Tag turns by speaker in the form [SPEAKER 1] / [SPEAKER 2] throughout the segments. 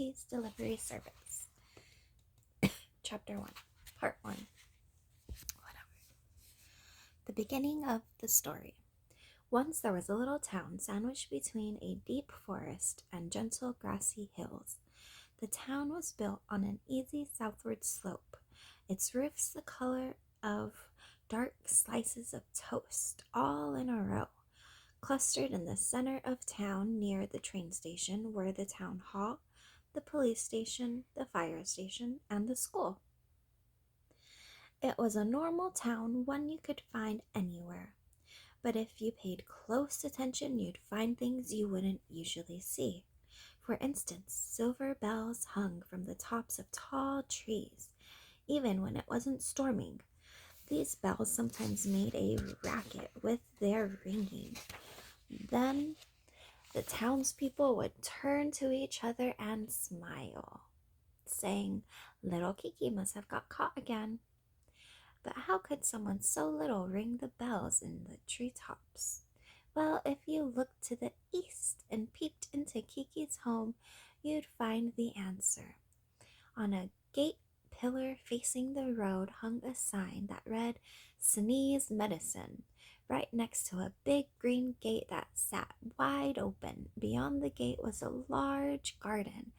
[SPEAKER 1] Kiki's Delivery Service. Chapter 1, Part 1. Whatever. The beginning of the story. Once there was a little town sandwiched between a deep forest and gentle grassy hills. The town was built on an easy southward slope, its roofs the color of dark slices of toast, all in a row. Clustered in the center of town near the train station were the town hall, the police station, the fire station, and the school. It was a normal town, one you could find anywhere. But if you paid close attention, you'd find things you wouldn't usually see. For instance, silver bells hung from the tops of tall trees, even when it wasn't storming. These bells sometimes made a racket with their ringing. Then the townspeople would turn to each other and smile, saying, "Little Kiki must have got caught again." But how could someone so little ring the bells in the treetops? Well, if you looked to the east and peeped into Kiki's home, you'd find the answer. On a gate pillar facing the road hung a sign that read "Sneeze Medicine," right next to a big green gate that sat wide open. Beyond the gate was a large garden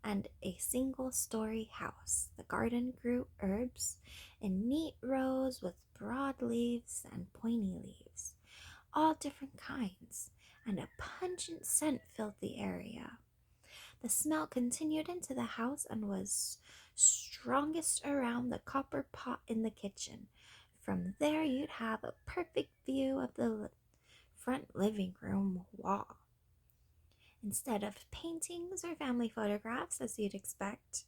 [SPEAKER 1] and a single-story house. The garden grew herbs in neat rows with broad leaves and pointy leaves, all different kinds, and a pungent scent filled the area. The smell continued into the house and was strongest around the copper pot in the kitchen. From there you'd have a perfect view of the front living room wall. Instead of paintings or family photographs, as you'd expect,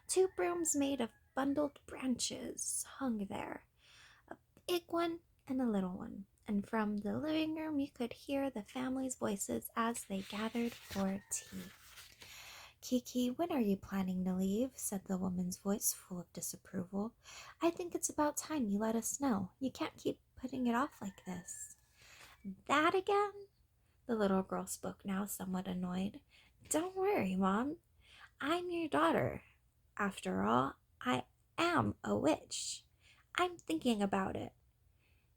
[SPEAKER 1] two brooms made of bundled branches hung there, a big one and a little one. And from the living room you could hear the family's voices as they gathered for tea. "Kiki, when are you planning to leave?" said the woman's voice, full of disapproval. "I think it's about time you let us know. You can't keep putting it off like this." "That again?" The little girl spoke now, somewhat annoyed. "Don't worry, Mom. I'm your daughter. After all, I am a witch. I'm thinking about it."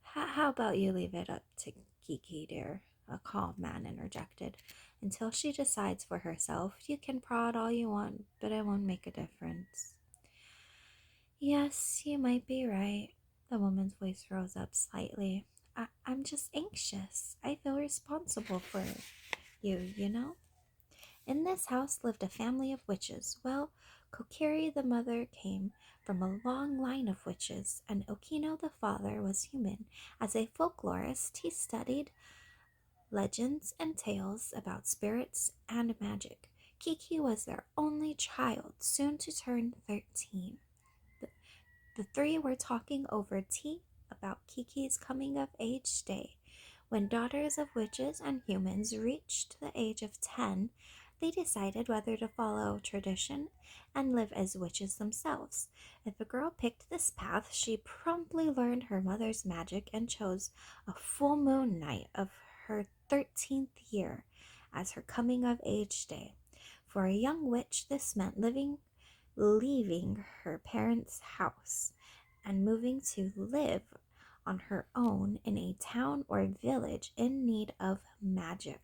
[SPEAKER 1] How about you leave it up to Kiki, dear?" a calm man interjected. "Until she decides for herself, you can prod all you want, but it won't make a difference." "Yes, you might be right." The woman's voice rose up slightly. I'm just anxious. I feel responsible for you know? In this house lived a family of witches. Well, Kokiri the mother came from a long line of witches, and Okino the father was human. As a folklorist, he studied legends and tales about spirits and magic. Kiki was their only child, soon to turn 13. The three were talking over tea about Kiki's coming of age day. When daughters of witches and humans reached the age of 10, they decided whether to follow tradition and live as witches themselves. If a girl picked this path, she promptly learned her mother's magic and chose a full moon night of her 13th year as her coming of age day. For a young witch, this meant leaving her parents' house and moving to live on her own in a town or village in need of magic.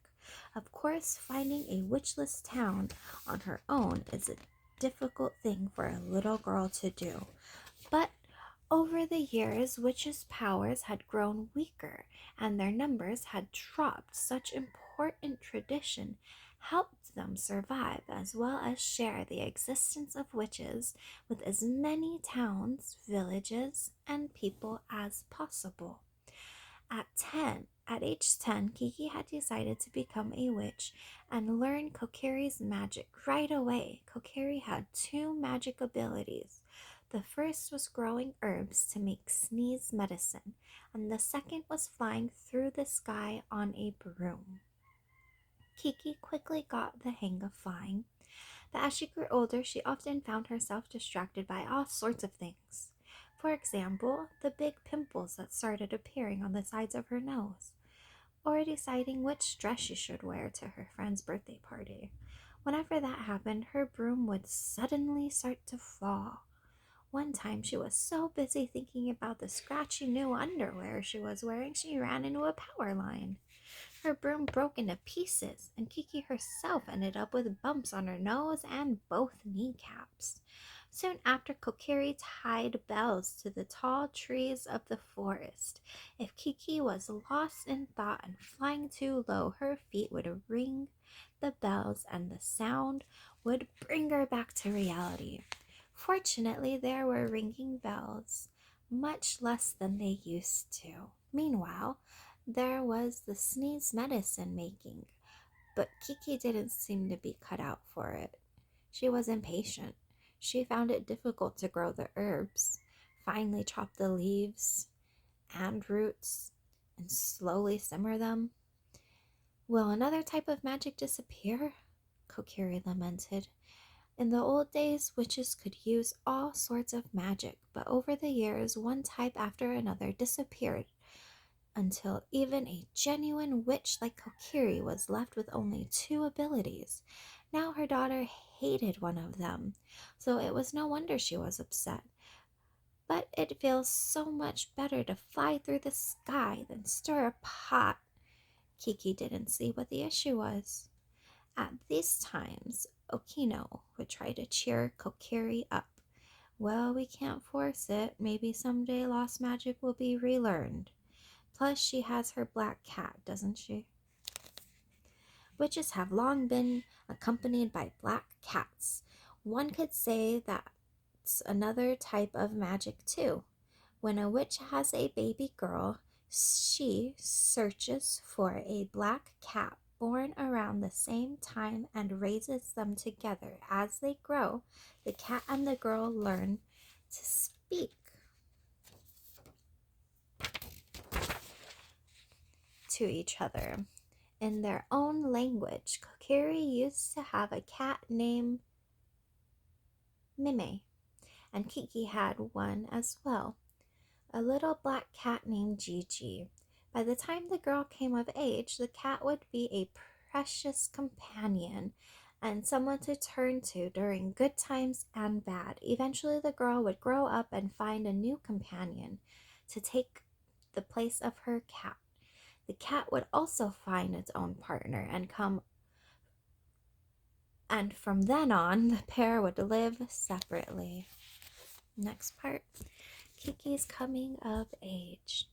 [SPEAKER 1] Of course, finding a witchless town on her own is a difficult thing for a little girl to do. But over the years, witches' powers had grown weaker and their numbers had dropped. Such important tradition helped them survive as well as share the existence of witches with as many towns, villages, and people as possible. At age 10, Kiki had decided to become a witch and learn Kokiri's magic right away. Kokiri had two magic abilities. The first was growing herbs to make sneeze medicine, and the second was flying through the sky on a broom. Kiki quickly got the hang of flying, but as she grew older, she often found herself distracted by all sorts of things. For example, the big pimples that started appearing on the sides of her nose, or deciding which dress she should wear to her friend's birthday party. Whenever that happened, her broom would suddenly start to fall. One time she was so busy thinking about the scratchy new underwear she was wearing, she ran into a power line. Her broom broke into pieces, and Kiki herself ended up with bumps on her nose and both kneecaps. Soon after, Kokiri tied bells to the tall trees of the forest. If Kiki was lost in thought and flying too low, her feet would ring the bells and the sound would bring her back to reality. Fortunately, there were ringing bells, much less than they used to. Meanwhile, there was the sneeze medicine making, but Kiki didn't seem to be cut out for it. She was impatient. She found it difficult to grow the herbs, finely chop the leaves and roots, and slowly simmer them. Will another type of magic disappear? Kokiri lamented. In the old days, witches could use all sorts of magic, but over the years, one type after another disappeared until even a genuine witch like Kokiri was left with only two abilities. Now her daughter hated one of them, so it was no wonder she was upset. But it feels so much better to fly through the sky than stir a pot. Kiki didn't see what the issue was. At these times, Okino would try to cheer Kokiri up. Well, we can't force it. Maybe someday lost magic will be relearned. Plus, she has her black cat, doesn't she? Witches have long been accompanied by black cats. One could say that's another type of magic, too. When a witch has a baby girl, she searches for a black cat born around the same time and raises them together. As they grow, the cat and the girl learn to speak to each other in their own language. Kokiri used to have a cat named Mime, and Kiki had one as well, a little black cat named Gigi. By the time the girl came of age, the cat would be a precious companion and someone to turn to during good times and bad. Eventually, the girl would grow up and find a new companion to take the place of her cat. The cat would also find its own partner and from then on, the pair would live separately. Next part, Kiki's coming of age.